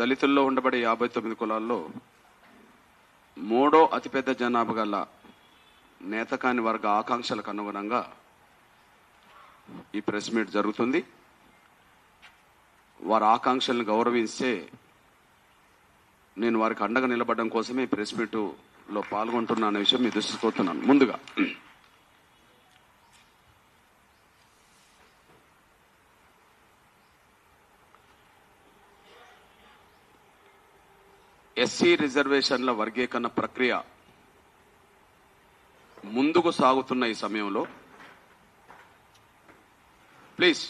దళితుల్లో ఉండబడే 59 కులాల్లో మూడో అతిపెద్ద జనాభా గల నేతకాని వర్గ ఆకాంక్షలకు అనుగుణంగా ఈ ప్రెస్ మీట్ జరుగుతుంది. వారి ఆకాంక్షలను గౌరవించే నేను వారికి అండగా నిలబడడం కోసమే ప్రెస్ మీట్లో పాల్గొంటున్నా అనే విషయం మీ దృష్టికి కోరుతున్నాను. ముందుగా ఎస్సీ రిజర్వేషన్ల వర్గీకరణ ప్రక్రియ ముందుకు సాగుతున్న ఈ సమయంలో ప్లీజ్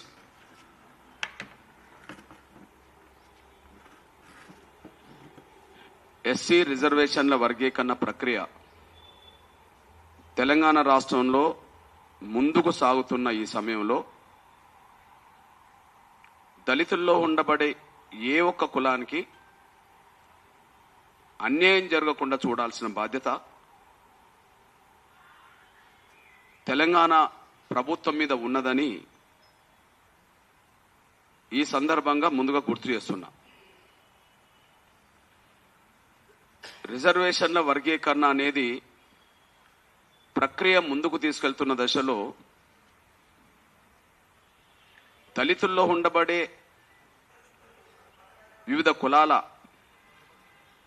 ఎస్సీ రిజర్వేషన్ల వర్గీకరణ ప్రక్రియ తెలంగాణ రాష్ట్రంలో ముందుకు సాగుతున్న ఈ సమయంలో దళితుల్లో ఉండబడే ఏ ఒక్క కులానికి అన్యాయం జరగకుండా చూడాల్సిన బాధ్యత తెలంగాణ ప్రభుత్వం మీద ఉన్నదని ఈ సందర్భంగా ముందుగా గుర్తు చేస్తున్నా. రిజర్వేషన్ల వర్గీకరణ అనేది ప్రక్రియ ముందుకు తీసుకెళ్తున్న దశలో దళితుల్లో ఉండబడే వివిధ కులాల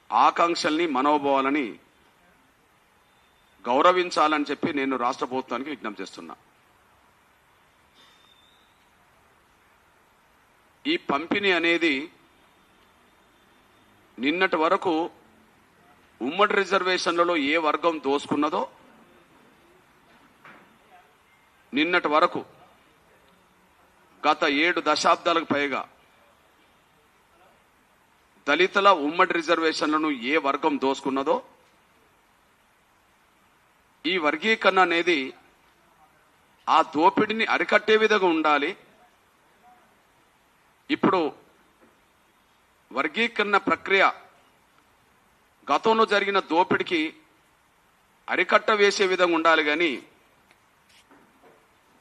ఆకాంక్షల్ని మనోభావాలని గౌరవించాలని చెప్పి నేను రాష్ట్ర ప్రభుత్వానికి విజ్ఞప్తి చేస్తున్నా. ఈ పంపిణీ అనేది నిన్నటి వరకు ఉమ్మడి రిజర్వేషన్లలో ఏ వర్గం దోసుకున్నదో నిన్నటి వరకు గత 7 దశాబ్దాలకు పైగా దళితుల ఉమ్మడి రిజర్వేషన్లను ఏ వర్గం దోసుకున్నదో ఈ వర్గీకరణ అనేది ఆ దోపిడిని అరికట్టే విధంగా ఉండాలి. ఇప్పుడు వర్గీకరణ ప్రక్రియ గతంలో జరిగిన దోపిడికి అరికట్ట వేసే విధంగా ఉండాలి, కానీ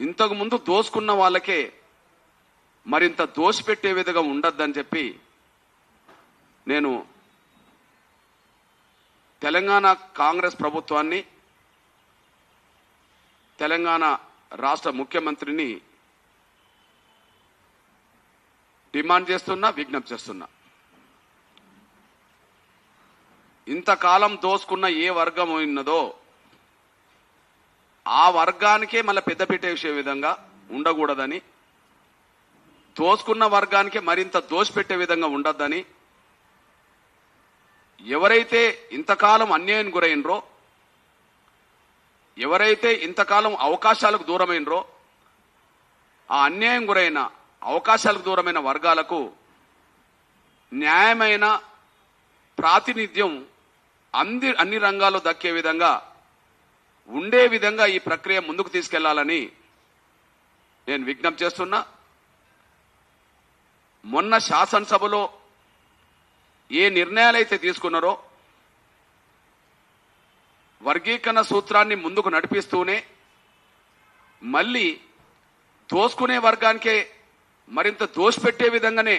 ఇంతకు ముందు దోసుకున్న వాళ్ళకే మరింత దోసిపెట్టే విధంగా ఉండద్దని చెప్పి నేను తెలంగాణ కాంగ్రెస్ ప్రభుత్వాన్ని, తెలంగాణ రాష్ట్ర ముఖ్యమంత్రిని డిమాండ్ చేస్తున్నా, విజ్ఞప్తి చేస్తున్నా. ఇంతకాలం దోసుకున్న ఏ వర్గం ఉన్నదో ఆ వర్గానికే మళ్ళీ పెద్దపీట వేసే విధంగా ఉండకూడదని, దోసుకున్న వర్గానికే మరింత దోసిపెట్టే విధంగా ఉండద్దని, ఎవరైతే ఇంతకాలం అన్యాయం గురైనరో, ఎవరైతే ఇంతకాలం అవకాశాలకు దూరమైనరో, ఆ అన్యాయం గురైన అవకాశాలకు దూరమైన వర్గాలకు న్యాయమైన ప్రాతినిధ్యం అన్ని రంగాల్లో దక్కే విధంగా ఉండే విధంగా ఈ ప్రక్రియ ముందుకు తీసుకెళ్లాలని నేను విజ్ఞప్తి చేస్తున్నా. మొన్న శాసనసభలో ఏ నిర్ణయాలైతే తీసుకున్నారో వర్గీకరణ సూత్రాన్ని ముందుకు నడిపిస్తూనే మళ్ళీ దోసుకునే వర్గానికే మరింత దోసిపెట్టే విధంగానే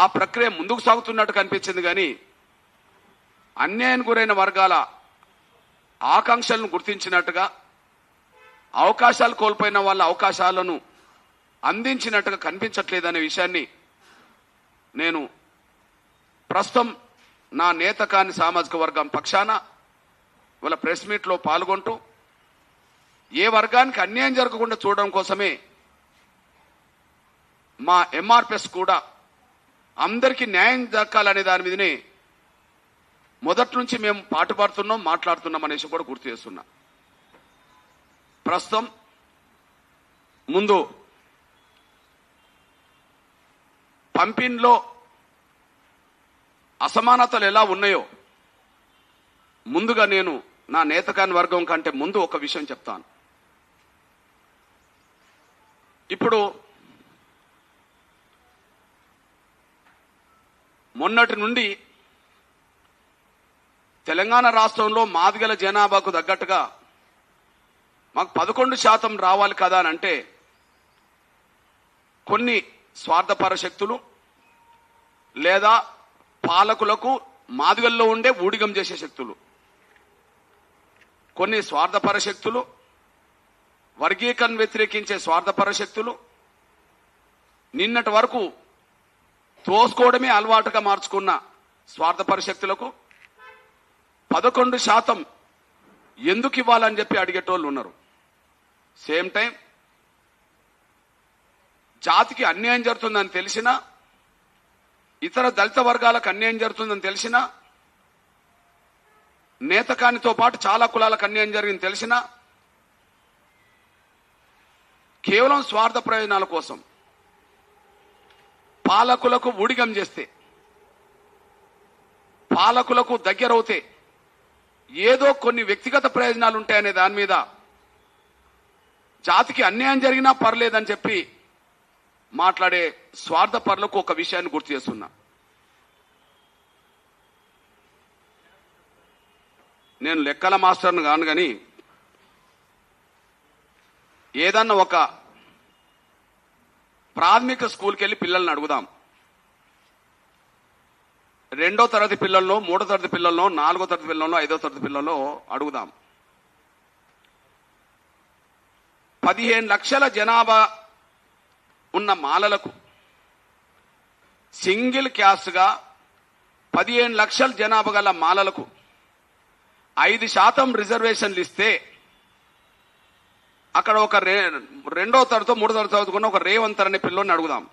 ఆ ప్రక్రియ ముందుకు సాగుతున్నట్టు కనిపించింది, కానీ అన్యాయానికి గురైన వర్గాల ఆకాంక్షలను గుర్తించినట్టుగా, అవకాశాలు కోల్పోయిన వాళ్ళ అవకాశాలను అందించినట్టుగా కనిపించట్లేదనే విషయాన్ని నేను ప్రస్తుతం నా నేతకాని సామాజిక వర్గం పక్షాన వాళ్ళ ప్రెస్ మీట్లో పాల్గొంటూ ఏ వర్గానికి అన్యాయం జరగకుండా చూడడం కోసమే మా ఎంఆర్పిఎస్ కూడా అందరికీ న్యాయం దక్కాలనే దాని మీదనే మొదటి నుంచి మేము పాటుపడుతున్నాం, మాట్లాడుతున్నాం అనేసి కూడా గుర్తు చేస్తున్నా. ప్రస్తుతం ముందు పంపిణీలో అసమానతలు ఎలా ఉన్నాయో ముందుగా నేను నా నేతకాని వర్గం కంటే ముందు ఒక విషయం చెప్తాను. ఇప్పుడు మొన్నటి నుండి తెలంగాణ రాష్ట్రంలో మాదిగల జనాభాకు తగ్గట్టుగా మాకు 11% రావాలి కదా అని అంటే కొన్ని స్వార్థపర శక్తులు, లేదా పాలకులకు మాదిగల్లో ఉండే ఊడిగం చేసే శక్తులు, కొన్ని స్వార్థపర శక్తులు, వర్గీకరణ వ్యతిరేకించే స్వార్థపర శక్తులు, నిన్నటి వరకు తోసుకోవడమే అలవాటుగా మార్చుకున్న స్వార్థపర శక్తులకు 11% ఎందుకు ఇవ్వాలని చెప్పి అడిగేటోళ్ళు ఉన్నారు. సేమ్ టైం జాతికి అన్యాయం జరుగుతుందని తెలిసినా, ఇతర దళిత వర్గాలకు అన్యాయం జరుగుతుందని తెలిసినా, నేతకానితో పాటు చాలా కులాలకు అన్యాయం జరిగిందని తెలిసినా, కేవలం స్వార్థ ప్రయోజనాల కోసం పాలకులకు ఊడిగం చేస్తే, పాలకులకు దగ్గరవుతే ఏదో కొన్ని వ్యక్తిగత ప్రయోజనాలు ఉంటాయనే దాని మీద జాతికి అన్యాయం జరిగినా పర్లేదని చెప్పి మాట్లాడే స్వార్థపరులకు ఒక విషయాన్ని గుర్తు చేస్తున్నా. నేను లెక్కల మాస్టర్ను కాను, కానీ ఏదన్నా ఒక ప్రాథమిక స్కూల్కి వెళ్ళి పిల్లల్ని అడుగుదాం. 2వ తరగతి పిల్లల్లో, 3వ తరగతి పిల్లల్లో, 4వ తరగతి పిల్లల్లో, 5వ తరగతి పిల్లల్లో అడుగుదాం. 15 లక్షల జనాభా ఉన్న మాలలకు సింగిల్ క్యాస్ట్ గా 15 లక్షల జనాభా గల మాలలకు 5% రిజర్వేషన్లు ఇస్తే, అక్కడ ఒక 2వ తరగతి 3వ తరగతి చదువుకున్న ఒక రేవంత్ అనే పిల్లోని అడుగుదాం.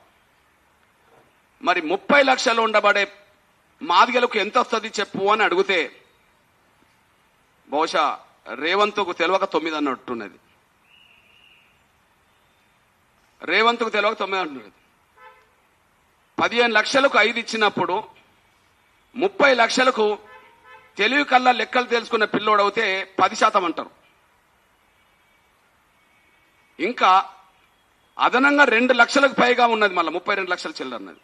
మరి 30 లక్షలు ఉండబడే మాదిగలకు ఎంత వస్తుంది చెప్పు అని అడిగితే బహుశా రేవంత్కు తెలియక 9 అన్నట్టున్నది. రేవంత్కు తెలియక 9 అంటున్నది. 15 లక్షలకు 5 ఇచ్చినప్పుడు 30 లక్షలకు తెలివి కల్లా లెక్కలు తెలుసుకున్న పిల్లోడు అవుతే 10% అంటారు. ఇంకా అదనంగా 2 లక్షలకు పైగా ఉన్నది, మళ్ళీ 32 లక్షల చిల్లరన్నది.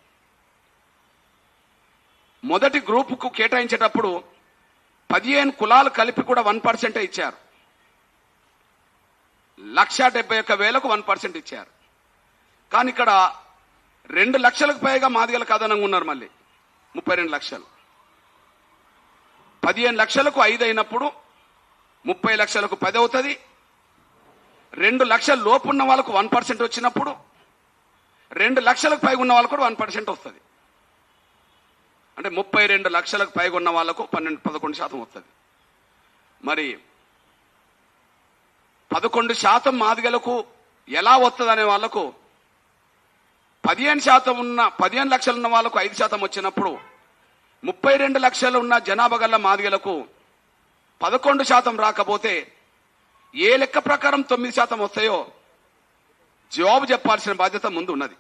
మొదటి గ్రూపుకు కేటాయించేటప్పుడు 15 కులాలు కలిపి కూడా 1% ఇచ్చారు. 1,71,000కు 1% ఇచ్చారు. కానీ ఇక్కడ 2 లక్షలకు పైగా మాదిగలకు అదనంగా ఉన్నారు. మళ్ళీ 32 లక్షలు. 15 లక్షలకు 5 అయినప్పుడు 30 లక్షలకు 10 అవుతుంది. 2 లక్షల లోపు ఉన్న వాళ్ళకు 1% వచ్చినప్పుడు 2 లక్షలకు పైగా ఉన్న వాళ్ళకు కూడా 1% వస్తుంది. అంటే 32 లక్షలకు పైగా ఉన్న వాళ్లకు 11% వస్తుంది. మరి 11% మాదిగలకు ఎలా వస్తుంది అనే వాళ్లకు 15 లక్షలు ఉన్న వాళ్ళకు 5% వచ్చినప్పుడు 32 లక్షలు ఉన్న జనాభా గల మాదిగలకు 11% రాకపోతే ఏ లెక్క ప్రకారం 9% వస్తాయో జవాబు చెప్పాల్సిన బాధ్యత ముందు ఉన్నది.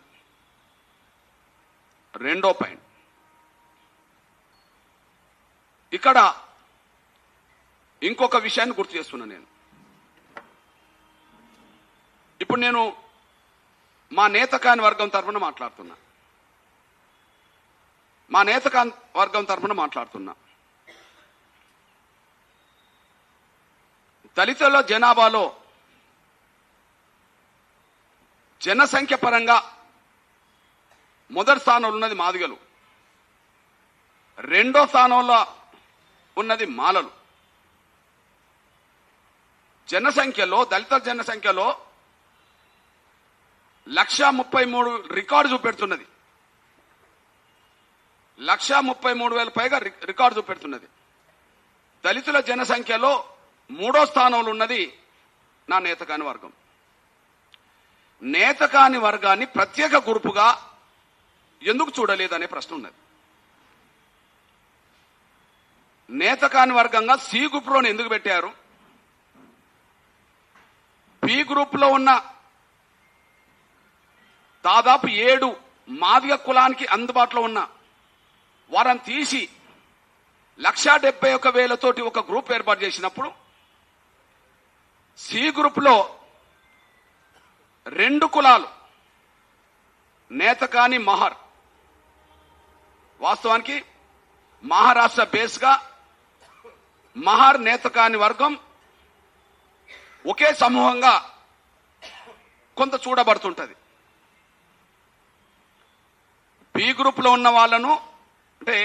రెండో పాయింట్, ఇక్కడ ఇంకొక విషయాన్ని గుర్తు చేస్తున్నా. ఇప్పుడు నేను మా నేతకాని వర్గం తరఫున మాట్లాడుతున్నా. దళితుల జనాభాలో జనసంఖ్య పరంగా మొదటి స్థానంలో ఉన్నది మాదిగలు, రెండో స్థానంలో ఉన్నది మాలలు. జనసంఖ్యలో, దళిత జనసంఖ్యలో 1,33,000 రికార్డు చూపెడుతున్నది. 1,33,000 పైగా రికార్డు చూపెడుతున్నది. దళితుల జనసంఖ్యలో 3వ స్థానంలో ఉన్నది నా నేతకాని వర్గం. నేతకాని వర్గాన్ని ప్రత్యేక గ్రూపుగా ఎందుకు చూడలేదనే ప్రశ్న ఉన్నది. నేతకాని వర్గంగా సి గ్రూప్లోని ఎందుకు పెట్టారు? బి గ్రూప్ లో ఉన్న దాదాపు 7 మాదిగ కులానికి అందుబాటులో ఉన్న వారిని తీసి 1,71,000 తోటి ఒక గ్రూప్ ఏర్పాటు చేసినప్పుడు సి గ్రూప్ లో 2 కులాలు నేతకాని మహర్, వాస్తవానికి మహారాష్ట్ర బేస్ గా మహర్ నేతకాని వర్గం ఒకే సమూహంగా కొంత చూడబడుతుంటది. బి గ్రూప్ లో ఉన్న వాళ్ళను అంటే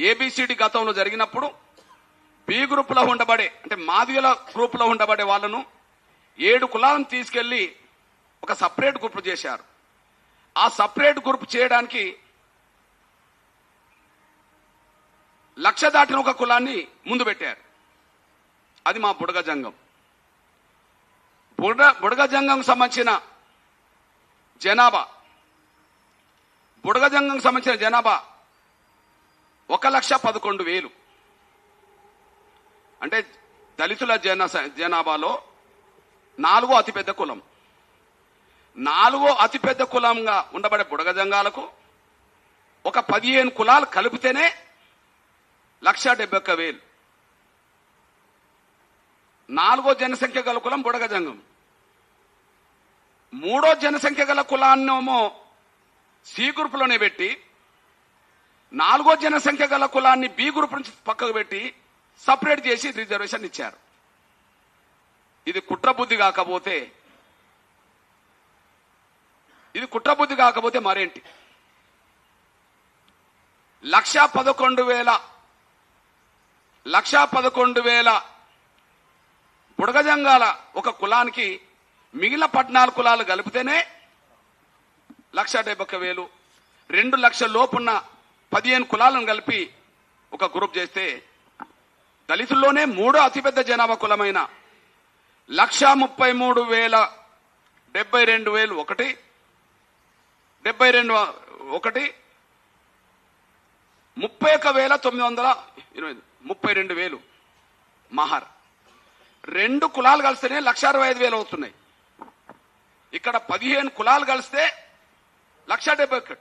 ఏబిసిడి గతంలో జరిగినప్పుడు బి గ్రూప్ లో ఉండబడే అంటే మాదిగల గ్రూప్ లో ఉండబడే వాళ్ళను 7 కులాలను తీసుకెళ్లి ఒక సపరేట్ గ్రూప్ చేశారు. ఆ సపరేట్ గ్రూప్ చేయడానికి 1,00,000 దాటిన ఒక కులాన్ని ముందు పెట్టారు. అది మా బుడగ జంగం. బుడగ జంగం సంబంధించిన జనాభా 1,11,000. అంటే దళితుల జనాభాలో 4వ అతిపెద్ద కులం. 4వ అతిపెద్ద కులంగా ఉండబడే బుడగ జంగాలకు ఒక 15 కులాలు కలిపితేనే 1,71,000. 4వ జనసంఖ్య గల కులం బుడగ జంగం. 3వ జనసంఖ్య గల కులాన్నేమో సి గ్రూపులోనే పెట్టి 4వ జనసంఖ్య గల కులాన్ని బి గ్రూప్ నుంచి పక్కకు పెట్టి సపరేట్ చేసి రిజర్వేషన్ ఇచ్చారు. ఇది కుట్రబుద్ధి కాకపోతే మరేంటి? 1,11,000 బుడగ జంగాల ఒక కులానికి మిగిలిన 14 కులాలు కలిపితేనే 1,71,000. 2 లక్షల లోపున్న 15 కులాలను కలిపి ఒక గ్రూప్ చేస్తే దళితుల్లోనే 3వ అతిపెద్ద జనాభా కులమైన 1,33,072 ఒకటి 31,920 మహర్. 2 కులాలు కలిస్తేనే 1,65,000 అవుతున్నాయి. ఇక్కడ 15 కులాలు కలిస్తే 1,71,000.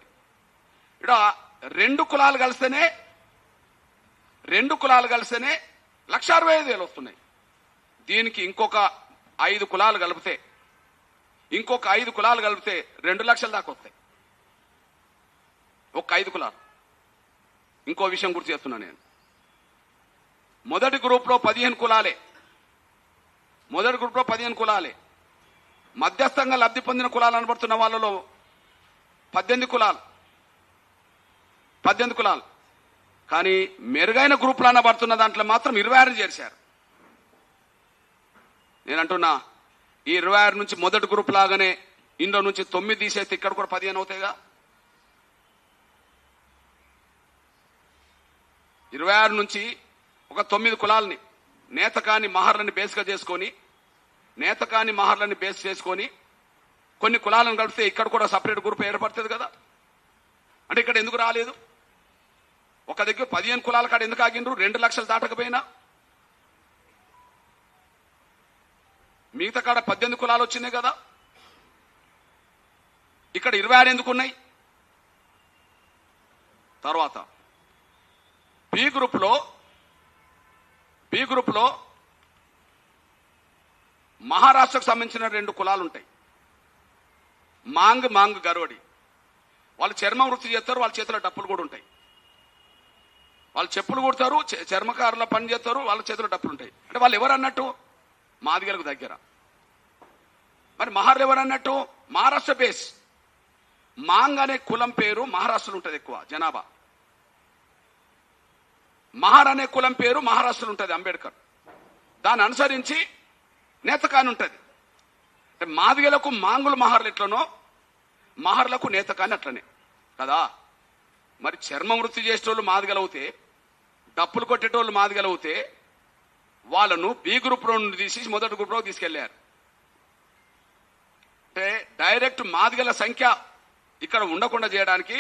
ఇక్కడ 2 కులాలు కలిస్తేనే 1,65,000 వస్తున్నాయి. దీనికి ఇంకొక 5 కులాలు కలిపితే 2 లక్షల దాకా వస్తాయి. ఒక 5 కులాలు. ఇంకో విషయం గుర్తు చేస్తున్నా నేను. మొదటి గ్రూప్ లో 15 కులాలే. మధ్యస్థంగా లబ్ధి పొందిన కులాలు అనబడుతున్న వాళ్ళలో 18 కులాలు. కానీ మెరుగైన గ్రూపులు అనబడుతున్న దాంట్లో మాత్రం 26 చేశారు. నేనంటున్నా ఈ 26 నుంచి మొదటి గ్రూప్ లాగానే ఇందులో నుంచి 9 తీసేస్తే ఇక్కడ కూడా 15 అవుతాయిగా. 26 నుంచి ఒక 9 కులాలని నేతకాని మహర్లని బేస్ చేసుకొని కొన్ని కులాలను కలిపితే ఇక్కడ కూడా సపరేట్ గ్రూప్ ఏర్పడుతుంది కదా. అంటే ఇక్కడ ఎందుకు రాలేదు? ఒక దగ్గర 15 కులాల కాడ ఎందుకు ఆగిండ్రు? 2 లక్షలు దాటకపోయినా మిగతా కాడ 18 కులాలు వచ్చినాయి కదా. ఇక్కడ 26 ఎందుకున్నాయి? తర్వాత బి గ్రూప్ లో మహారాష్ట్రకు సంబంధించిన 2 కులాలు ఉంటాయి. మాంగ్ గరోడి. వాళ్ళు చర్మ వృత్తి చేస్తారు. వాళ్ళ చేతిలో డప్పులు కూడా ఉంటాయి. వాళ్ళు చెప్పులు కుడతారు, చర్మకారుల పని చేస్తారు, వాళ్ళ చేతిలో డప్పులు ఉంటాయి. అంటే వాళ్ళు ఎవరు అన్నట్టు? మాదిగలకు దగ్గర. మరి మహర్లు ఎవరు అన్నట్టు? మహారాష్ట్ర బేస్. మాంగ్ అనే కులం పేరు మహారాష్ట్రలో ఉంటుంది ఎక్కువ జనాభా. మహర్ అనే కులం పేరు మహారాష్ట్రలో ఉంటుంది అంబేద్కర్. దాన్ని అనుసరించి నేతకాని ఉంటుంది. అంటే మాదిగలకు మాంగులు మహర్లు ఎట్లనో మహర్లకు నేతకాని అట్లనే కదా. మరి చర్మ వృత్తి చేసేటోళ్ళు మాదిగలవుతే, డప్పులు కొట్టేటోళ్ళు మాదిగలవుతే వాళ్ళను బి గ్రూప్ లో నుండి తీసి మొదటి గ్రూప్ లో తీసుకెళ్లారు. అంటే డైరెక్ట్ మాదిగల సంఖ్య ఇక్కడ ఉండకుండా చేయడానికి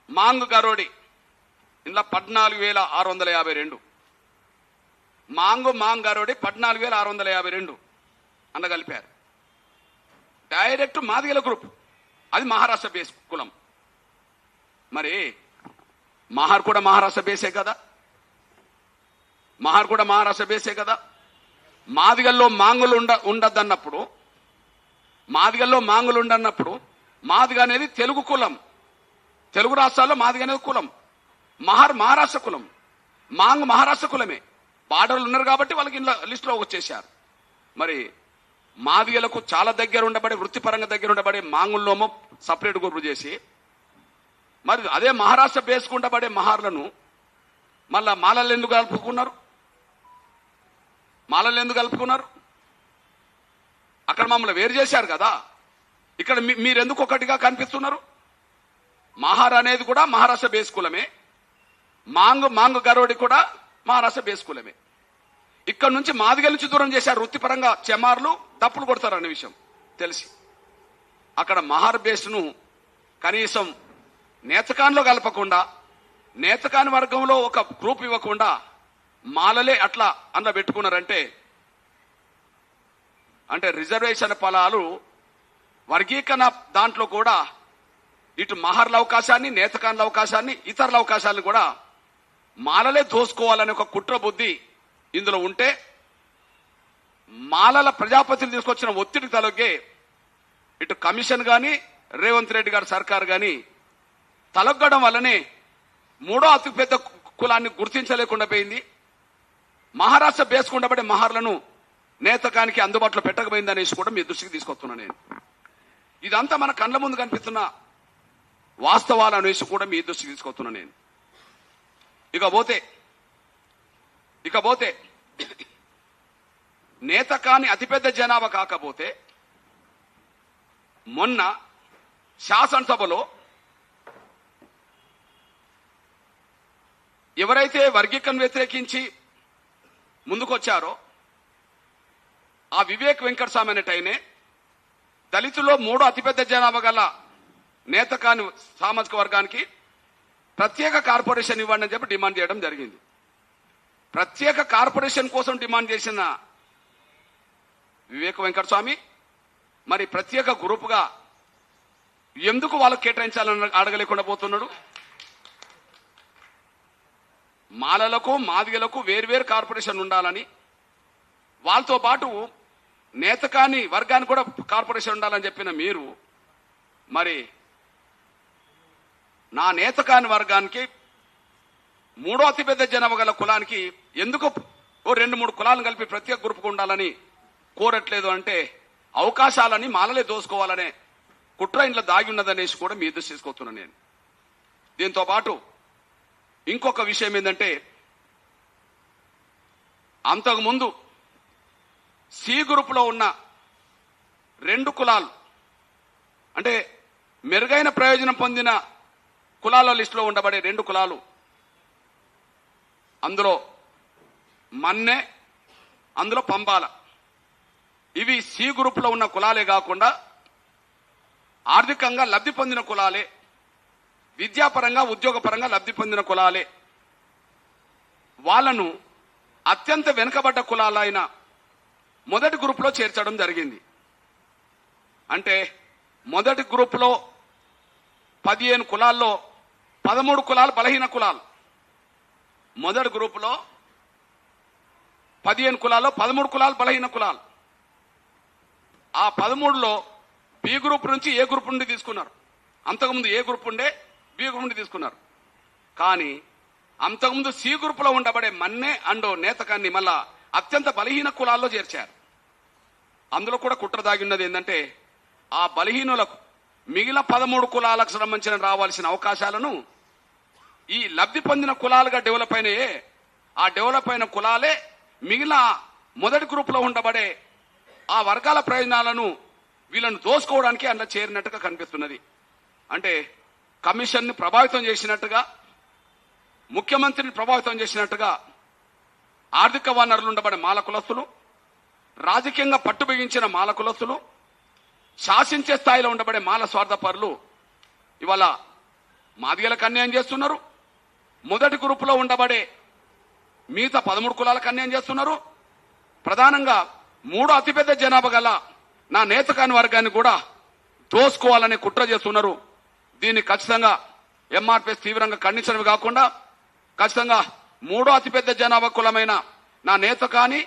మాంగ్ గరోడి ఇందులో 14,652. మాంగ్ గరోడి 14,652 అన్న కలిపారు. డైరెక్ట్ మాదిగల గ్రూప్. అది మహారాష్ట్ర బేస్ కులం. మరి మహర్ కూడా మహారాష్ట్ర బేసే కదా. మాదిగల్లో మాంగులు ఉండద్దన్నప్పుడు మాదిగ అనేది తెలుగు కులం. తెలుగు రాష్ట్రాల్లో మాదిగ అనేది కులం. మహర్ మహారాష్ట్ర కులం. మాంగ్ మహారాష్ట్ర కులమే. బార్డర్లు ఉన్నారు కాబట్టి వాళ్ళకి లిస్టులో వచ్చేసారు. మరి మాదిగలకు చాలా దగ్గర ఉండబడే, వృత్తిపరంగా దగ్గర ఉండబడే మాంగుల్లోమో సపరేట్ గ్రూప్ చేసి మరి అదే మహారాష్ట్ర బేసుకుంటా పడే మహార్లను మళ్ళా మాలలు ఎందుకు కలుపుకున్నారు? మాలలు ఎందుకు కలుపుకున్నారు? అక్కడ మమ్మల్ని వేరు చేశారు కదా, ఇక్కడ మీరెందుకు ఒకటిగా కనిపిస్తున్నారు? మహార్ అనేది కూడా మహారాష్ట్ర బేస్కులమే, మాంగు గరోడి కూడా మహారాష్ట్ర బేస్కులమే. ఇక్కడ నుంచి మాదిగల నుంచి దూరం చేశారు. వృత్తిపరంగా చెమార్లు డప్పులు కొడతారు అనే విషయం తెలిసి అక్కడ మహార్ బేస్ను కనీసం నేతకాన్లో కలపకుండా, నేతకాని వర్గంలో ఒక గ్రూప్ ఇవ్వకుండా మాలలే అట్లా అందులో పెట్టుకున్నారంటే అంటే రిజర్వేషన్ ఫలాలు వర్గీకరణ దాంట్లో కూడా ఇటు మహర్ల అవకాశాన్ని, నేతకాన్ల అవకాశాన్ని, ఇతరుల అవకాశాలను కూడా మాలలే దోసుకోవాలనే ఒక కుట్ర బుద్ధి ఇందులో ఉంటే మాలల ప్రజాపతిని తీసుకొచ్చిన ఒత్తిడి తలొగ్గే ఇటు కమిషన్ గాని రేవంత్ రెడ్డి గారి సర్కార్ గాని తలొగ్గడం వల్లనే మూడో అతిపెద్ద కులాన్ని గుర్తించలేకుండా పోయింది. మహారాష్ట్ర బేసుకుండబడే మహార్లను నేతకానికి అందుబాటులో పెట్టకపోయింది అనేసి కూడా మీ దృష్టికి తీసుకొస్తున్నా నేను. ఇదంతా మన కళ్ళ ముందు కనిపిస్తున్న వాస్తవాలు అనేసి కూడా మీ దృష్టికి తీసుకొస్తున్నా నేను. ఇకపోతే నేతకాని అతిపెద్ద జనాభా కాకపోతే మొన్న శాసనసభలో ఎవరైతే వర్గీకరణ వ్యతిరేకించి ముందుకొచ్చారో ఆ వివేక్ వెంకటస్వామి అనేటైనే దళితుల్లో మూడో అతిపెద్ద జనాభా గల నేతకాని సామాజిక వర్గానికి ప్రత్యేక కార్పొరేషన్ ఇవ్వండి అని చెప్పి డిమాండ్ చేయడం జరిగింది. ప్రత్యేక కార్పొరేషన్ కోసం డిమాండ్ చేసిన వివేక్ వెంకటస్వామి మరి ప్రత్యేక గ్రూపుగా ఎందుకు వాళ్ళకు కేటాయించాలని అడగలేకుండా పోతున్నాడు? మాలలకు మాదిగలకు వేర్వేరు కార్పొరేషన్ ఉండాలని, వాళ్ళతో పాటు నేతకాని వర్గానికి కూడా కార్పొరేషన్ ఉండాలని చెప్పిన మీరు మరి నా నేతకాని వర్గానికి మూడో అతిపెద్ద జనాభా గల కులానికి ఎందుకు 2-3 కులాలను కలిపి ప్రత్యేక గ్రూపుకు ఉండాలని కోరట్లేదు అంటే అవకాశాలని మాలలే దోసుకోవాలనే కుట్ర ఇంట్లో దాగి ఉన్నదనేసి కూడా మీ దృష్టి తీసుకొస్తున్నాను నేను. దీంతో పాటు ఇంకొక విషయం ఏంటంటే అంతకుముందు సి గ్రూపులో ఉన్న 2 కులాలు అంటే మెరుగైన ప్రయోజనం పొందిన కులాల లిస్టులో ఉండబడే 2 కులాలు, అందులో మన్నె, అందులో పంబాల, ఇవి సి గ్రూపులో ఉన్న కులాలే కాకుండా ఆర్థికంగా లబ్ధి పొందిన కులాలే, విద్యాపరంగా ఉద్యోగపరంగా లబ్ధి పొందిన కులాలే. వాళ్లను అత్యంత వెనుకబడ్డ కులాలైన మొదటి గ్రూపులో చేర్చడం జరిగింది. అంటే మొదటి గ్రూపులో 15 కులాల్లో 13 కులాలు బలహీన కులాలు. మొదటి గ్రూపులో 15 కులాల్లో 13 కులాలు బలహీన కులాలు. ఆ 13లో బి గ్రూప్ నుంచి ఏ గ్రూప్ నుండి తీసుకున్నారు. అంతకుముందు ఏ గ్రూప్ ఉండే బి గ్రూప్ నుండి తీసుకున్నారు. కానీ అంతకుముందు సి గ్రూపులో ఉండబడే మన్నె అండ్ నేతకాన్ని మళ్ళా అత్యంత బలహీన కులాల్లో చేర్చారు. అందులో కూడా కుట్ర దాగి ఉన్నది ఏంటంటే ఆ బలహీనులకు మిగిలిన 13 కులాలకు సంబంధించిన రావాల్సిన అవకాశాలను ఈ లబ్ధి పొందిన కులాలుగా డెవలప్ అయినాయే, ఆ డెవలప్ అయిన కులాలే మిగిలిన మొదటి గ్రూపులో ఉండబడే ఆ వర్గాల ప్రయోజనాలను వీళ్ళను దోసుకోవడానికి అందులో చేరినట్టుగా కనిపిస్తున్నది. అంటే కమిషన్ ని ప్రభావితం చేసినట్టుగా, ముఖ్యమంత్రిని ప్రభావితం చేసినట్టుగా ఆర్థిక వనరులు ఉండబడే మాల కులస్తులు, రాజకీయంగా పట్టు బిగించిన మాల కులస్తులు, శాసించే స్థాయిలో ఉండబడే మాల స్వార్థపరులు ఇవాళ మాదిగలకు అన్యాయం చేస్తున్నారు. మొదటి గ్రూపులో ఉండబడే మిగతా 13 కులాలకు అన్యాయం చేస్తున్నారు. ప్రధానంగా మూడో అతిపెద్ద జనాభా గల నా నేతకాని వర్గాన్ని కూడా దోసుకోవాలనే కుట్ర చేస్తున్నారు. దీన్ని ఖచ్చితంగా ఎంఆర్పీఎస్ తీవ్రంగా ఖండించడమే కాకుండా ఖచ్చితంగా మూడో అతిపెద్ద జనాభా కులమైన నా నేతకాని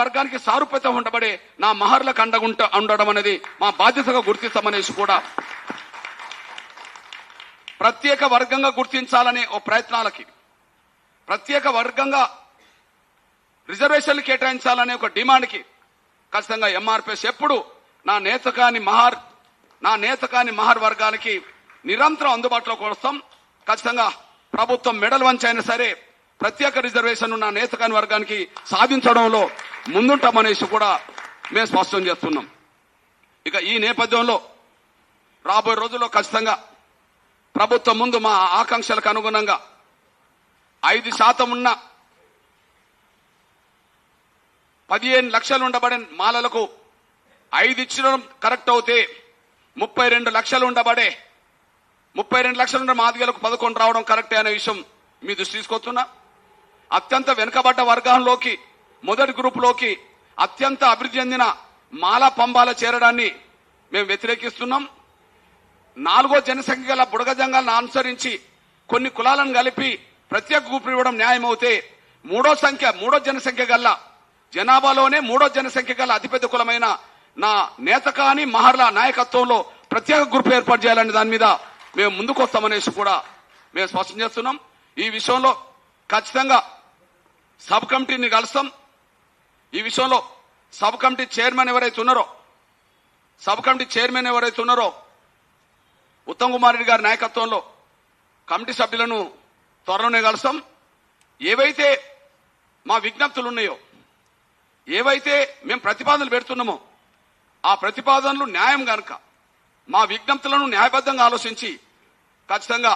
వర్గానికి సారూప్యత ఉండబడే నా మహర్లకు అండగుంట ఉండడం అనేది మా బాధ్యతగా గుర్తిస్తామనేసి కూడా ప్రత్యేక వర్గంగా గుర్తించాలనే ఓ ప్రయత్నాలకి, ప్రత్యేక వర్గంగా రిజర్వేషన్లు కేటాయించాలనే ఒక డిమాండ్కి ఖచ్చితంగా ఎంఆర్పీఎస్ ఎప్పుడు నా నేతకాని మహర్ వర్గానికి నిరంతరం అందుబాటులోకి వస్తాం. ఖచ్చితంగా ప్రభుత్వం మెడల్ వంచైనా సరే ప్రత్యేక రిజర్వేషన్ ఉన్న నేతకాని వర్గానికి సాధించడంలో ముందుంటామనేసి కూడా మేము స్పష్టం చేస్తున్నాం. ఇక ఈ నేపథ్యంలో రాబోయే రోజుల్లో ఖచ్చితంగా ప్రభుత్వం ముందు మా ఆకాంక్షలకు అనుగుణంగా 5% ఉన్న 15 లక్షలు ఉండబడే మాలలకు 5 ఇచ్చడం కరెక్ట్ అవుతే 32 లక్షలు ఉండబడే 32 లక్షలు ఉన్న మాదిగలకు 11 రావడం కరెక్టే అనే విషయం మీ దృష్టి తీసుకొస్తున్నా. అత్యంత వెనుకబడ్డ వర్గాల్లోకి మొదటి గ్రూపులోకి అత్యంత అభివృద్ధి చెందిన మాల పంబాల చేరడాన్ని మేము వ్యతిరేకిస్తున్నాం. 4వ జనసంఖ్య గల బుడగ జంగాలను అనుసరించి కొన్ని కులాలను కలిపి ప్రత్యేక గ్రూపులు ఇవ్వడం న్యాయం అవుతే 3వ జనసంఖ్య గల జనాభాలోనే 3వ జనసంఖ్య గల అతిపెద్ద కులమైన నా నేతకాని మహర్ల నాయకత్వంలో ప్రత్యేక గ్రూప్ ఏర్పాటు చేయాలనే దాని మీద మేము ముందుకు వస్తామనేసి కూడా మేము స్పష్టం చేస్తున్నాం. ఈ విషయంలో ఖచ్చితంగా సబ్ కమిటీని కలుస్తాం. ఈ విషయంలో సబ్ కమిటీ చైర్మన్ ఎవరైతే ఉన్నారో ఉత్తమ్ కుమార్ రెడ్డి గారి నాయకత్వంలో కమిటీ సభ్యులను త్వరలోనే కలుస్తాం. ఏవైతే మా విజ్ఞప్తులు ఉన్నాయో, ఏవైతే మేము ప్రతిపాదనలు పెడుతున్నామో ఆ ప్రతిపాదనలు న్యాయం గనక మా విజ్ఞప్తులను న్యాయబద్ధంగా ఆలోచించి ఖచ్చితంగా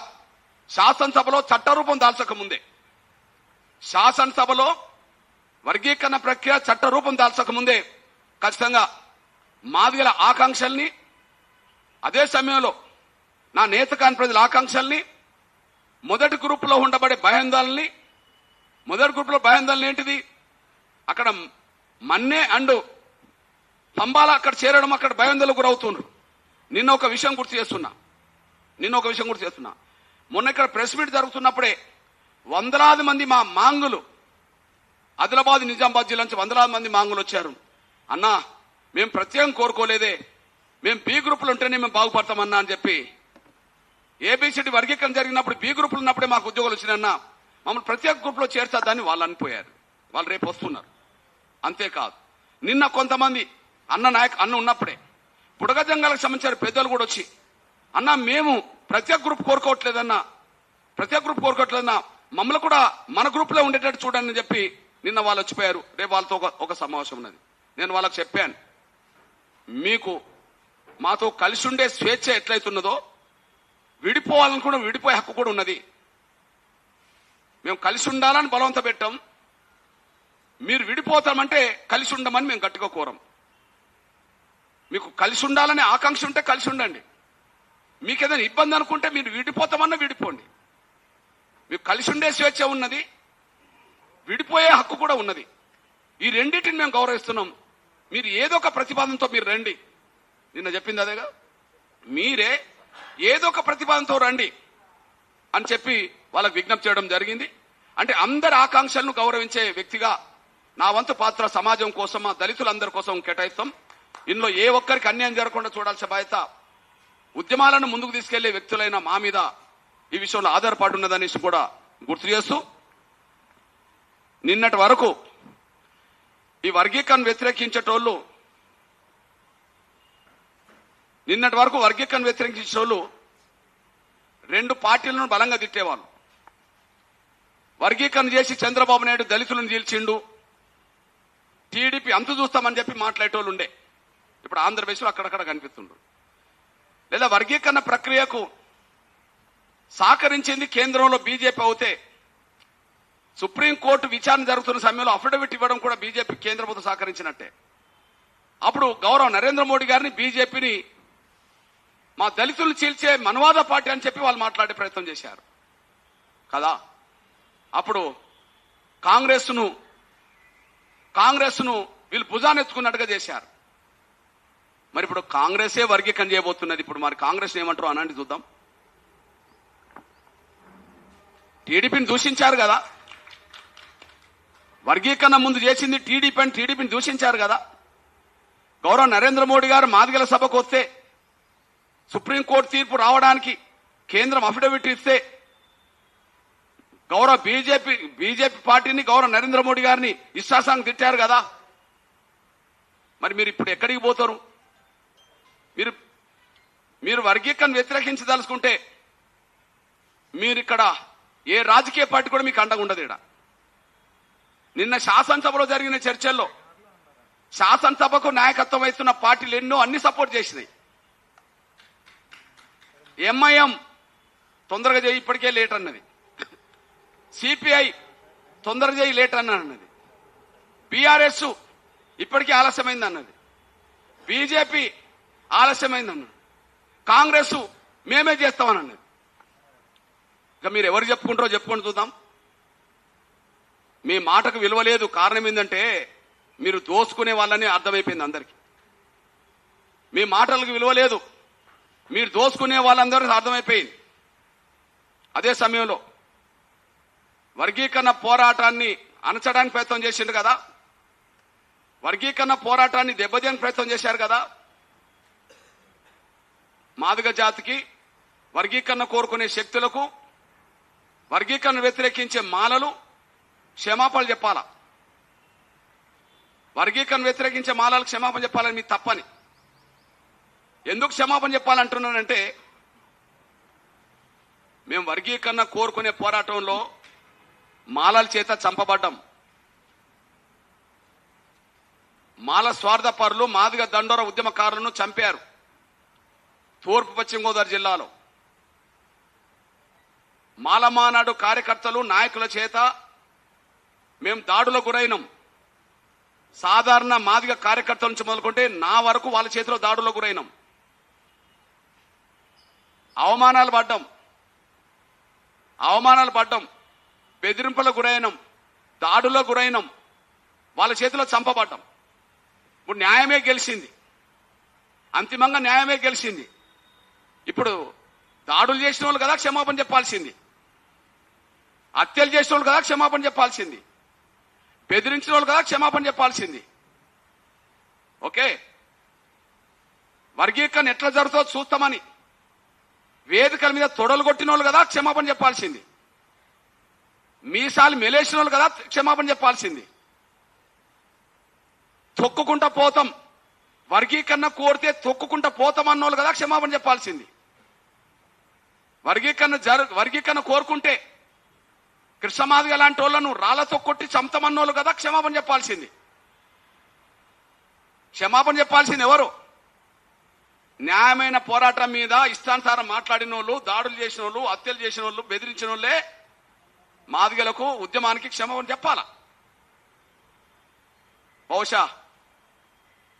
శాసనసభలో చట్టరూపం దాల్చక ముందే, శాసనసభలో వర్గీకరణ ప్రక్రియ చట్టరూపం దాల్చక ముందే ఖచ్చితంగా మాదిగల ఆకాంక్షల్ని, అదే సమయంలో నా నేతకాని ప్రజల ఆకాంక్షల్ని, మొదటి గ్రూపులో ఉండబడే భయాందోళనని, మొదటి గ్రూపులో భయాందోళన ఏంటిది, అక్కడ మన్నే అండ్ పంబాల అక్కడ చేరడం, అక్కడ భయాందోళనకు గురవుతున్నారు. నిన్న ఒక విషయం గుర్తు చేస్తున్నా. మొన్న ఇక్కడ ప్రెస్ మీట్ జరుగుతున్నప్పుడే వందలాది మంది మా మాంగులు, ఆదిలాబాద్ నిజామాబాద్ జిల్లా నుంచి వందలాది మంది మాంగులు వచ్చారు. అన్నా మేము ప్రత్యేకం కోరుకోలేదే, మేము బి గ్రూపులు ఉంటేనే మేము బాగుపడతామన్నా అని చెప్పి, ఏబిసిడి వర్గీకరణ జరిగినప్పుడు బి గ్రూపులు ఉన్నప్పుడే మాకు ఉద్యోగాలు వచ్చినాయన్నా, మమ్మల్ని ప్రత్యేక గ్రూపులో చేర్చొద్దని వాళ్ళు అనిపోయారు. వాళ్ళు రేపు వస్తున్నారు. అంతేకాదు నిన్న కొంతమంది అన్న ఉన్నప్పుడే బుడగ జంగాలకు సంబంధించిన పెద్దలు కూడా వచ్చి, అన్నా మేము ప్రత్యేక గ్రూప్ కోరుకోవట్లేదన్నా, మమ్మల్ని కూడా మన గ్రూప్ లో ఉండేటట్టు చూడండి అని చెప్పి నిన్న వాళ్ళు వచ్చిపోయారు. రేపు వాళ్ళతో ఒక సమావేశం ఉన్నది. నేను వాళ్ళకి చెప్పాను, మీకు మాతో కలిసి ఉండే స్వేచ్ఛ ఎట్లయితున్నదో విడిపోవాలనుకున్న విడిపోయే హక్కు కూడా ఉన్నది. మేము కలిసి ఉండాలని బలవంత పెట్టాం. మీరు విడిపోతామంటే కలిసి ఉండమని మేము గట్టిగా కోరం. మీకు కలిసి ఉండాలనే ఆకాంక్ష ఉంటే కలిసి ఉండండి. మీకు ఏదైనా ఇబ్బంది అనుకుంటే మీరు విడిపోతామన్నా విడిపోండి. మీకు కలిసి ఉండే స్వేచ్ఛ ఉన్నది, విడిపోయే హక్కు కూడా ఉన్నది. ఈ రెండింటిని మేము గౌరవిస్తున్నాం. మీరు ఏదో ఒక ప్రతిపాదనతో మీరు రండి. నిన్న చెప్పింది అదేగా, మీరే ఏదో ఒక ప్రతిపాదనతో రండి అని చెప్పి వాళ్ళకి విజ్ఞప్తి చేయడం జరిగింది. అంటే అందరి ఆకాంక్షలను గౌరవించే వ్యక్తిగా నా వంతు పాత్ర సమాజం కోసం, మా దళితులందరి కోసం కేటాయిస్తాం. ఇందులో ఏ ఒక్కరికి అన్యాయం జరగకుండా చూడాల్సిన బాధ్యత ఉద్యమాలను ముందుకు తీసుకెళ్లే వ్యక్తులైన మా మీద ఈ విషయంలో ఆధారపడి ఉన్నదనేసి కూడా గుర్తు చేస్తూ, నిన్నటి వరకు ఈ వర్గీకరణ వ్యతిరేకించేటోళ్ళు రెండు పార్టీలను బలంగా తిట్టేవాళ్ళు. వర్గీకరణ చేసి చంద్రబాబు నాయుడు దళితులను చీల్చిండు, టీడీపీ అంతు చూస్తామని చెప్పి మాట్లాడేటోళ్ళు ఉండే. ఇప్పుడు ఆంధ్రప్రదేశ్లో అక్కడక్కడ కనిపిస్తుండ్రు. లేదా వర్గీకరణ ప్రక్రియకు సహకరించింది కేంద్రంలో బీజేపీ అవుతే, సుప్రీంకోర్టు విచారణ జరుగుతున్న సమయంలో అఫిడవిట్ ఇవ్వడం కూడా బీజేపీ కేంద్ర ప్రభుత్వం సహకరించినట్టే. అప్పుడు గౌరవ నరేంద్ర మోడీ గారిని, బీజేపీని మా దళితులు చీల్చే మనవాద పార్టీ అని చెప్పి వాళ్ళు మాట్లాడే ప్రయత్నం చేశారు కదా. అప్పుడు కాంగ్రెస్ ను వీళ్ళు భుజానెత్తుకున్నట్టుగా చేశారు. మరి ఇప్పుడు కాంగ్రెసే వర్గీకరణ చేయబోతున్నది. ఇప్పుడు మరి కాంగ్రెస్ ఏమంటారు అనండి చూద్దాం. టీడీపీని దూషించారు కదా, వర్గీకరణ ముందు చేసింది టీడీపీని దూషించారు కదా. గౌరవ నరేంద్ర మోడీ గారు మాదిగల సభకు వస్తే, సుప్రీంకోర్టు తీర్పు రావడానికి కేంద్రం అఫిడవిట్ ఇస్తే, గౌరవ బీజేపీ పార్టీని, గౌరవ నరేంద్ర మోడీ గారిని ఇష్టాసాంగ్ తిట్టారు కదా. మరి మీరు ఇప్పుడు ఎక్కడికి పోతారు? మీరు వర్గీకరణ వ్యతిరేకించదలుచుకుంటే మీరు ఇక్కడ ఏ రాజకీయ పార్టీ కూడా మీకు అండగా ఉండదు. ఇక్కడ నిన్న శాసనసభలో జరిగిన చర్చల్లో శాసనసభకు నాయకత్వం వహిస్తున్న పార్టీలు ఎన్నో అన్ని సపోర్ట్ చేసినాయి. ఎంఐఎం తొందరగా చేయి ఇప్పటికే లేట్ అన్నది, సిపిఐ తొందరగా చేయి లేట్ అన్నది, బీఆర్ఎస్ ఇప్పటికే ఆలస్యమైంది అన్నది, బీజేపీ ఆలస్యమైంది అన్నది, కాంగ్రెస్ మేమే చేస్తామని అన్నది. ఇక మీరు ఎవరు చెప్పుకుంటారో చెప్పుకొని చూద్దాం. మీ మాటకు విలువ లేదు. కారణం ఏంటంటే మీరు దోసుకునే వాళ్ళని అర్థమైపోయింది అందరికీ. మీ మాటలకు విలువ లేదు, మీరు దోసుకునే వాళ్ళందరూ అర్థమైపోయింది. అదే సమయంలో వర్గీకరణ పోరాటాన్ని అణచడానికి ప్రయత్నం చేసిండు కదా, వర్గీకరణ పోరాటాన్ని దెబ్బతీయడానికి ప్రయత్నం చేశారు కదా. మాదిగ జాతికి వర్గీకరణ కోరుకునే శక్తులకు వర్గీకరణ వ్యతిరేకించే మాలలు క్షమాపణలు చెప్పాలా? వర్గీకరణ వ్యతిరేకించే మాలలకు క్షమాపణ చెప్పాలని మీ తప్పని. ఎందుకు క్షమాపణ చెప్పాలంటున్నానంటే మేము వర్గీకరణ కోరుకునే పోరాటంలో మాలల చేత చంపబడ్డాం. మాల స్వార్థపరులు మాదిగ దండోర ఉద్యమకారులను చంపారు తూర్పు పశ్చిమ గోదావరి జిల్లాలో. మాలమానాడు కార్యకర్తలు నాయకుల చేత మేము దాడులకు గురైనాం. సాధారణ మాదిగ కార్యకర్తల నుంచి మొదలుకుంటే నా వరకు వాళ్ళ చేతిలో దాడులకు గురైనాం. అవమానాలు పడ్డాం, బెదిరింపులకు గురైనాం, దాడులకు గురైనాం, వాళ్ళ చేతిలో చంపబడ్డాం. ఇప్పుడు న్యాయమే గెలిచింది, అంతిమంగా న్యాయమే గెలిచింది. ఇప్పుడు దాడులు చేసిన వాళ్ళు కదా క్షమాపణ చెప్పాల్సింది, హత్యలు చేసిన వాళ్ళు కదా క్షమాపణ చెప్పాల్సింది, బెదిరించిన వాళ్ళు కదా క్షమాపణ చెప్పాల్సింది. ఓకే, వర్గీకరణ ఎట్లా జరుగుతుందో చూస్తామని వేదికల మీద తొడలు కొట్టిన వాళ్ళు కదా క్షమాపణ చెప్పాల్సింది, మీసాలు మెలేసిన వాళ్ళు కదా క్షమాపణ చెప్పాల్సింది. తొక్కుకుంటా పోతాం, వర్గీకరణ కోరితే తొక్కుకుంటా పోతాం అన్నోళ్ళు కదా క్షమాపణ చెప్పాల్సింది. వర్గీకరణ కోరుకుంటే కృష్ణమాదిగ లాంటి వాళ్ళను రాళ్లతో కొట్టి చంపమన్నోళ్ళు కదా క్షమాపణ చెప్పాల్సింది. క్షమాపణ చెప్పాల్సింది ఎవరు? న్యాయమైన పోరాటం మీద ఇష్టానుసారం మాట్లాడిన వాళ్ళు, దాడులు చేసిన వాళ్ళు, హత్యలు చేసిన వాళ్ళు, బెదిరించిన వాళ్ళే మాదిగలకు ఉద్యమానికి క్షమాపణ చెప్పాలా. బహుశా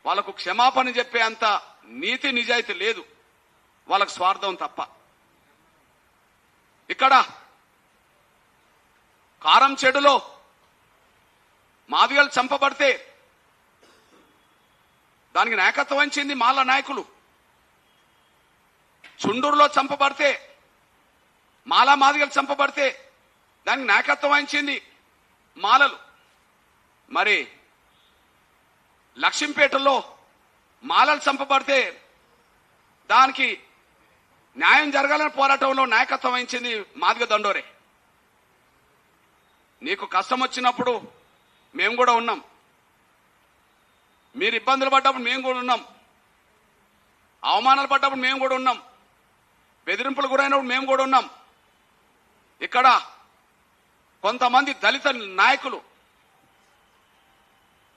వాళ్ళకు క్షమాపణ చెప్పే అంత నీతి నిజాయితీ లేదు, వాళ్ళకు స్వార్థం తప్ప. ఇక్కడ కారం చెడులో మాదిగలు చంపబడితే దానికి నాయకత్వం వహించింది మాల నాయకులు. చుండూరులో చంపబడితే మాలా మాదిగలు చంపబడితే దానికి నాయకత్వం వహించింది మాలలు. మరి లక్ష్మీపేటలో మాలలు చంపబడితే దానికి న్యాయం జరగాలని పోరాటంలో నాయకత్వం వహించింది మాదిగ దండోరే. నీకు కష్టం వచ్చినప్పుడు మేము కూడా ఉన్నాం, మీరు ఇబ్బందులు పడ్డప్పుడు మేము కూడా ఉన్నాం, అవమానాలు పడ్డప్పుడు మేము కూడా ఉన్నాం, బెదిరింపులు గురైనప్పుడు మేము కూడా ఉన్నాం. ఇక్కడ కొంతమంది దళిత నాయకులు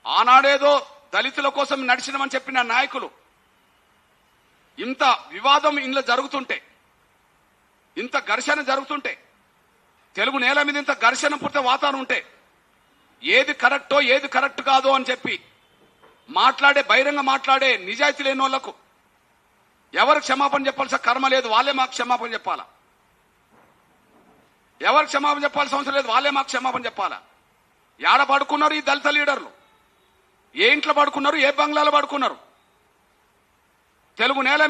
ఆనాడేదో దళితుల కోసం నడిచినమని చెప్పిన నాయకులు ఇంత వివాదం ఇంట్లో జరుగుతుంటే, ఇంత ఘర్షణ జరుగుతుంటే, తెలుగు నేల మీద ఇంత ఘర్షణ పుట్టే వాతావరణం ఉంటే ఏది కరెక్టో ఏది కరెక్ట్ కాదో అని చెప్పి బహిరంగ మాట్లాడే నిజాయితీ లేని వాళ్లకు ఎవరు క్షమాపణ చెప్పాల్సిన కర్మ లేదు, వాళ్ళే మాకు క్షమాపణ చెప్పాలా. ఎవరు క్షమాపణ చెప్పాల్సిన అవసరం లేదు, వాళ్ళే మాకు క్షమాపణ చెప్పాలా. ఏడ పడుకున్నారు ఈ దళిత లీడర్లు? ఏ ఇంట్లో పడుకున్నారు? ఏ బంగ్లాలో పడుకున్నారు? తెలుగు నేల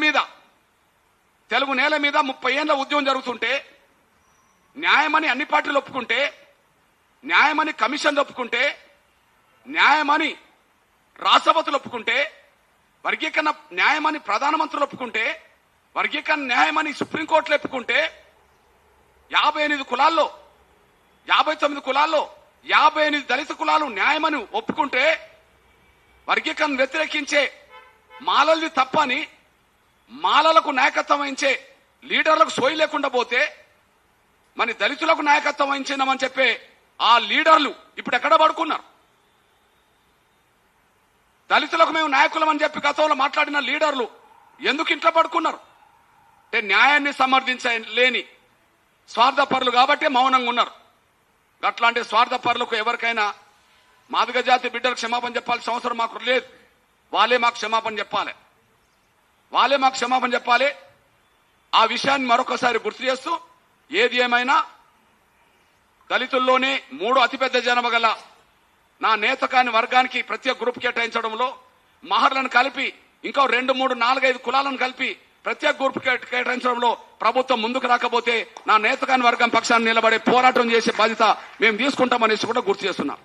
మీద 30 ఏళ్ల ఉద్యమం జరుగుతుంటే, న్యాయమని అన్ని పార్టీలు ఒప్పుకుంటే, న్యాయమని కమిషన్లు ఒప్పుకుంటే, న్యాయమని రాష్ట్రపతులు ఒప్పుకుంటే, వర్గీకరణ న్యాయమని ప్రధానమంత్రులు ఒప్పుకుంటే, వర్గీకరణ న్యాయమని సుప్రీంకోర్టులు ఒప్పుకుంటే, 58 కులాల్లో 59 కులాల్లో 58 దళిత కులాలు న్యాయమని ఒప్పుకుంటే వర్గీకరణ వ్యతిరేకించే మాలల్ని తప్పని మాలలకు నాయకత్వం వహించే లీడర్లకు సోయి లేకుండా పోతే మన దళితులకు నాయకత్వం వహించినామని చెప్పే ఆ లీడర్లు ఇప్పుడు ఎక్కడ పడుకున్నారు? దళితులకు మేము నాయకులం అని చెప్పి గతంలో మాట్లాడిన లీడర్లు ఎందుకు ఇంట్లో పడుకున్నారు? అంటే న్యాయాన్ని సమర్థించలేని స్వార్థపరులు కాబట్టి మౌనంగా ఉన్నారు. అట్లాంటి స్వార్థపరులకు ఎవరికైనా మాదిగ జాతి బిడ్డలకు క్షమాపణ చెప్పాల్సిన అవసరం మాకు లేదు. వాళ్ళే మాకు క్షమాపణ చెప్పాలి. ఆ విషయాన్ని మరొకసారి గుర్తు చేస్తూ, ఏది ఏమైనా దళితుల్లోనే 3 అతిపెద్ద జనాభా గల నా నేతకాని వర్గానికి ప్రత్యేక గ్రూప్ కేటాయించడంలో మహర్లను కలిపి ఇంకో 2, 3, 4, 5 కులాలను కలిపి ప్రత్యేక గ్రూప్ కేటాయించడంలో ప్రభుత్వం ముందుకు రాకపోతే నా నేతకాని వర్గం పక్షాన్ని నిలబడే పోరాటం చేసే బాధ్యత మేము తీసుకుంటామనేసి కూడా గుర్తు చేస్తున్నాం.